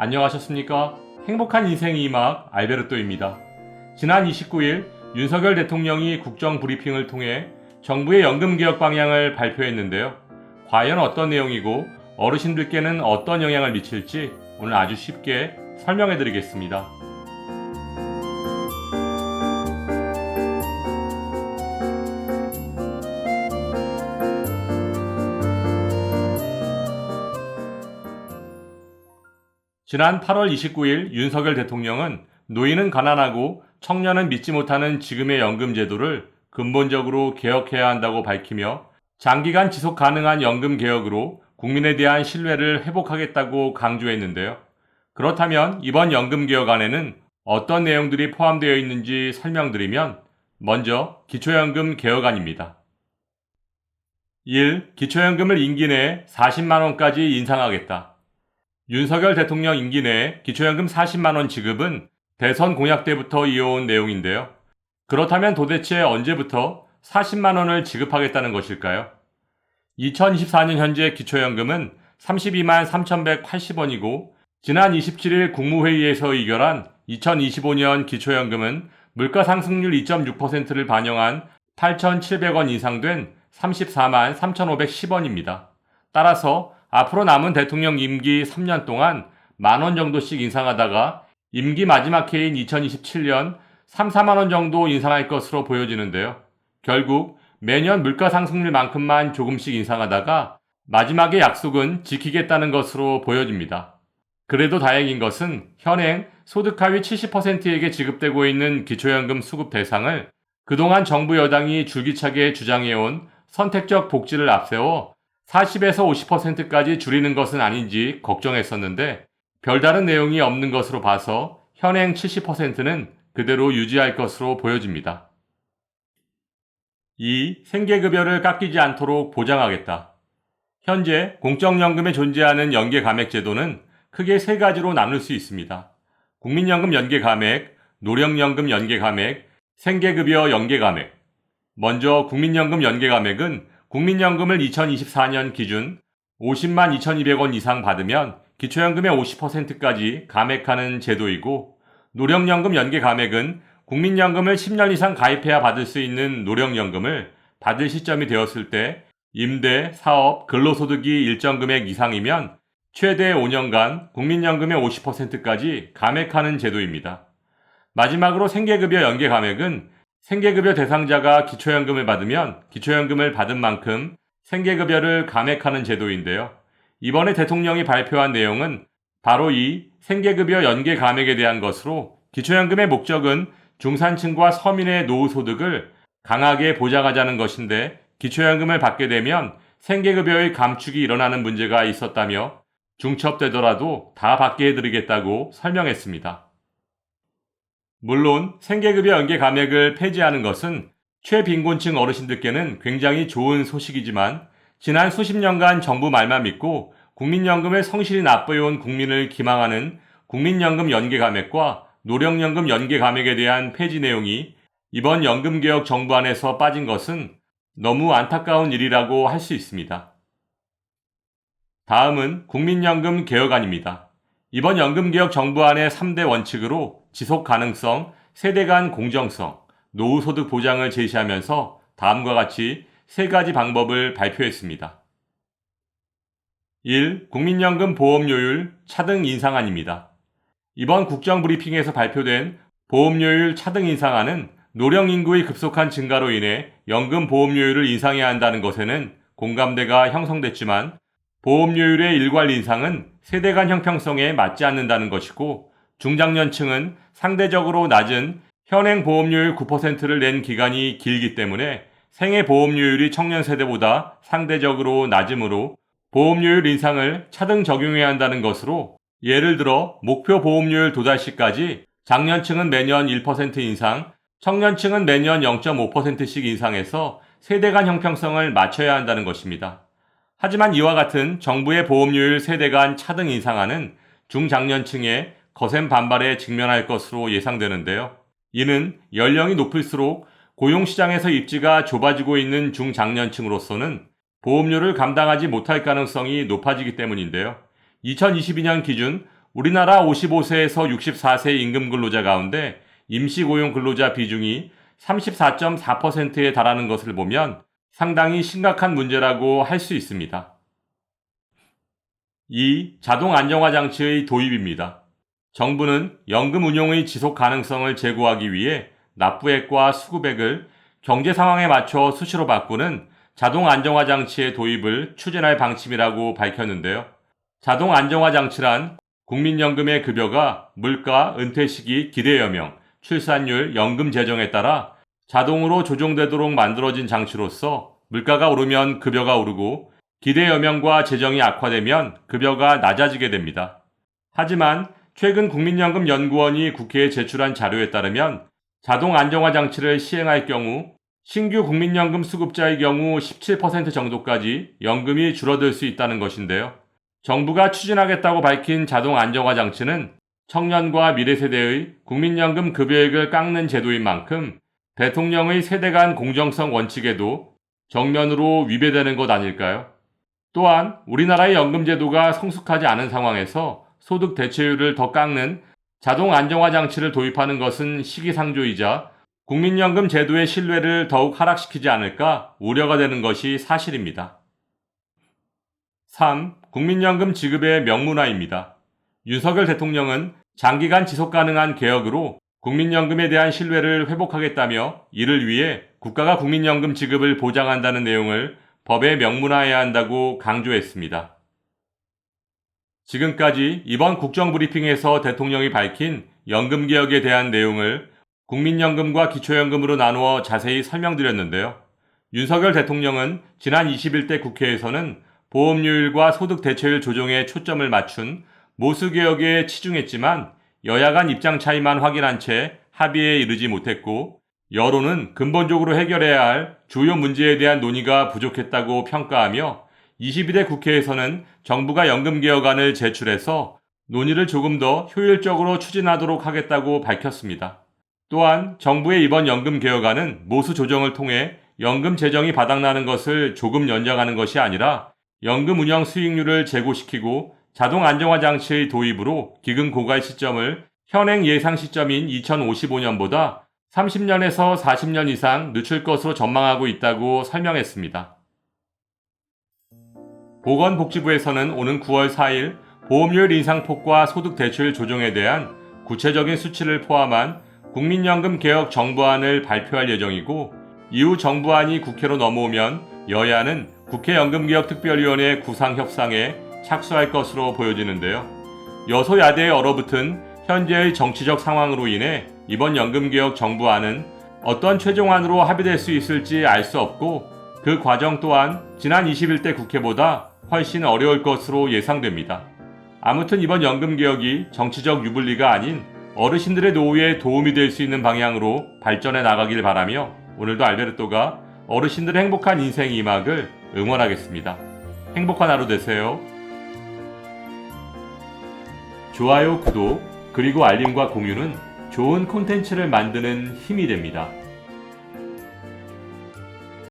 안녕하셨습니까? 행복한 인생 이막 알베르토입니다. 지난 29일 윤석열 대통령이 국정 브리핑을 통해 정부의 연금개혁 방향을 발표했는데요. 과연 어떤 내용이고 어르신들께는 어떤 영향을 미칠지 오늘 아주 쉽게 설명해 드리겠습니다. 지난 8월 29일 윤석열 대통령은 노인은 가난하고 청년은 믿지 못하는 지금의 연금 제도를 근본적으로 개혁해야 한다고 밝히며 장기간 지속 가능한 연금 개혁으로 국민에 대한 신뢰를 회복하겠다고 강조했는데요. 그렇다면 이번 연금 개혁안에는 어떤 내용들이 포함되어 있는지 설명드리면 먼저 기초연금 개혁안입니다. 1. 기초연금을 임기 내에 40만원까지 인상하겠다. 윤석열 대통령 임기 내에 기초연금 40만원 지급은 대선 공약 때부터 이어온 내용인데요. 그렇다면 도대체 언제부터 40만원을 지급하겠다는 것일까요? 2024년 현재 기초연금은 32만 3,180원이고 지난 27일 국무회의에서 의결한 2025년 기초연금은 물가상승률 2.6%를 반영한 8,700원 인상된 34만 3,510원입니다. 따라서 앞으로 남은 대통령 임기 3년 동안 만원 정도씩 인상하다가 임기 마지막 해인 2027년 3, 4만원 정도 인상할 것으로 보여지는데요. 결국 매년 물가 상승률만큼만 조금씩 인상하다가 마지막에 약속은 지키겠다는 것으로 보여집니다. 그래도 다행인 것은 현행 소득 하위 70%에게 지급되고 있는 기초연금 수급 대상을 그동안 정부 여당이 줄기차게 주장해온 선택적 복지를 앞세워 40에서 50%까지 줄이는 것은 아닌지 걱정했었는데 별다른 내용이 없는 것으로 봐서 현행 70%는 그대로 유지할 것으로 보여집니다. 2. 생계급여를 깎이지 않도록 보장하겠다. 현재 공적연금에 존재하는 연계감액제도는 크게 세 가지로 나눌 수 있습니다. 국민연금 연계감액, 노령연금 연계감액, 생계급여 연계감액. 먼저 국민연금 연계감액은 국민연금을 2024년 기준 50만 2,200원 이상 받으면 기초연금의 50%까지 감액하는 제도이고 노령연금 연계감액은 국민연금을 10년 이상 가입해야 받을 수 있는 노령연금을 받을 시점이 되었을 때 임대, 사업, 근로소득이 일정 금액 이상이면 최대 5년간 국민연금의 50%까지 감액하는 제도입니다. 마지막으로 생계급여 연계감액은 생계급여 대상자가 기초연금을 받으면 기초연금을 받은 만큼 생계급여를 감액하는 제도인데요. 이번에 대통령이 발표한 내용은 바로 이 생계급여 연계감액에 대한 것으로 기초연금의 목적은 중산층과 서민의 노후소득을 강하게 보장하자는 것인데 기초연금을 받게 되면 생계급여의 감축이 일어나는 문제가 있었다며 중첩되더라도 다 받게 해드리겠다고 설명했습니다. 물론 생계급여 연계 감액을 폐지하는 것은 최빈곤층 어르신들께는 굉장히 좋은 소식이지만 지난 수십 년간 정부 말만 믿고 국민연금을 성실히 납부해온 국민을 기망하는 국민연금 연계 감액과 노령연금 연계 감액에 대한 폐지 내용이 이번 연금개혁 정부안에서 빠진 것은 너무 안타까운 일이라고 할 수 있습니다. 다음은 국민연금 개혁안입니다. 이번 연금개혁 정부안의 3대 원칙으로 지속 가능성, 세대 간 공정성, 노후소득 보장을 제시하면서 다음과 같이 세 가지 방법을 발표했습니다. 1. 국민연금 보험료율 차등 인상안입니다. 이번 국정브리핑에서 발표된 보험료율 차등 인상안은 노령 인구의 급속한 증가로 인해 연금 보험료율을 인상해야 한다는 것에는 공감대가 형성됐지만 보험료율의 일괄 인상은 세대 간 형평성에 맞지 않는다는 것이고 중장년층은 상대적으로 낮은 현행 보험료율 9%를 낸 기간이 길기 때문에 생애 보험료율이 청년 세대보다 상대적으로 낮으므로 보험료율 인상을 차등 적용해야 한다는 것으로 예를 들어 목표 보험료율 도달 시까지 장년층은 매년 1% 인상, 청년층은 매년 0.5%씩 인상해서 세대 간 형평성을 맞춰야 한다는 것입니다. 하지만 이와 같은 정부의 보험료율 세대 간 차등 인상안은 중장년층의 거센 반발에 직면할 것으로 예상되는데요. 이는 연령이 높을수록 고용시장에서 입지가 좁아지고 있는 중장년층으로서는 보험료를 감당하지 못할 가능성이 높아지기 때문인데요. 2022년 기준 우리나라 55세에서 64세 임금 근로자 가운데 임시고용 근로자 비중이 34.4%에 달하는 것을 보면 상당히 심각한 문제라고 할 수 있습니다. 2. 자동 안정화 장치의 도입입니다. 정부는 연금 운용의 지속 가능성을 제고하기 위해 납부액과 수급액을 경제 상황에 맞춰 수시로 바꾸는 자동 안정화 장치의 도입을 추진할 방침이라고 밝혔는데요. 자동 안정화 장치란 국민연금의 급여가 물가, 은퇴 시기, 기대여명, 출산율, 연금 재정에 따라 자동으로 조정되도록 만들어진 장치로서 물가가 오르면 급여가 오르고 기대여명과 재정이 악화되면 급여가 낮아지게 됩니다. 하지만 최근 국민연금연구원이 국회에 제출한 자료에 따르면 자동 안정화 장치를 시행할 경우 신규 국민연금 수급자의 경우 17% 정도까지 연금이 줄어들 수 있다는 것인데요. 정부가 추진하겠다고 밝힌 자동 안정화 장치는 청년과 미래세대의 국민연금 급여액을 깎는 제도인 만큼 대통령의 세대 간 공정성 원칙에도 정면으로 위배되는 것 아닐까요? 또한 우리나라의 연금제도가 성숙하지 않은 상황에서 소득 대체율을 더 깎는 자동 안정화 장치를 도입하는 것은 시기상조이자 국민연금 제도의 신뢰를 더욱 하락시키지 않을까 우려가 되는 것이 사실입니다. 3. 국민연금 지급의 명문화입니다. 윤석열 대통령은 장기간 지속 가능한 개혁으로 국민연금에 대한 신뢰를 회복하겠다며 이를 위해 국가가 국민연금 지급을 보장한다는 내용을 법에 명문화해야 한다고 강조했습니다. 지금까지 이번 국정브리핑에서 대통령이 밝힌 연금개혁에 대한 내용을 국민연금과 기초연금으로 나누어 자세히 설명드렸는데요. 윤석열 대통령은 지난 21대 국회에서는 보험료율과 소득 대체율 조정에 초점을 맞춘 모수개혁에 치중했지만 여야 간 입장 차이만 확인한 채 합의에 이르지 못했고 여론은 근본적으로 해결해야 할 주요 문제에 대한 논의가 부족했다고 평가하며 22대 국회에서는 정부가 연금개혁안을 제출해서 논의를 조금 더 효율적으로 추진하도록 하겠다고 밝혔습니다. 또한 정부의 이번 연금개혁안은 모수 조정을 통해 연금 재정이 바닥나는 것을 조금 연장하는 것이 아니라 연금 운영 수익률을 제고시키고 자동 안정화 장치의 도입으로 기금 고갈 시점을 현행 예상 시점인 2055년보다 30년에서 40년 이상 늦출 것으로 전망하고 있다고 설명했습니다. 보건복지부에서는 오는 9월 4일 보험료율 인상폭과 소득 대체율 조정에 대한 구체적인 수치를 포함한 국민연금 개혁 정부안을 발표할 예정이고 이후 정부안이 국회로 넘어오면 여야는 국회 연금개혁특별위원회 구상 협상에 착수할 것으로 보여지는데요. 여소야대에 얼어붙은 현재의 정치적 상황으로 인해 이번 연금개혁 정부안은 어떤 최종안으로 합의될 수 있을지 알 수 없고 그 과정 또한 지난 21대 국회보다 훨씬 어려울 것으로 예상됩니다. 아무튼 이번 연금개혁이 정치적 유불리가 아닌 어르신들의 노후에 도움이 될 수 있는 방향으로 발전해 나가길 바라며 오늘도 알베르토가 어르신들의 행복한 인생 2막을 응원하겠습니다. 행복한 하루 되세요. 좋아요, 구독, 그리고 알림과 공유는 좋은 콘텐츠를 만드는 힘이 됩니다.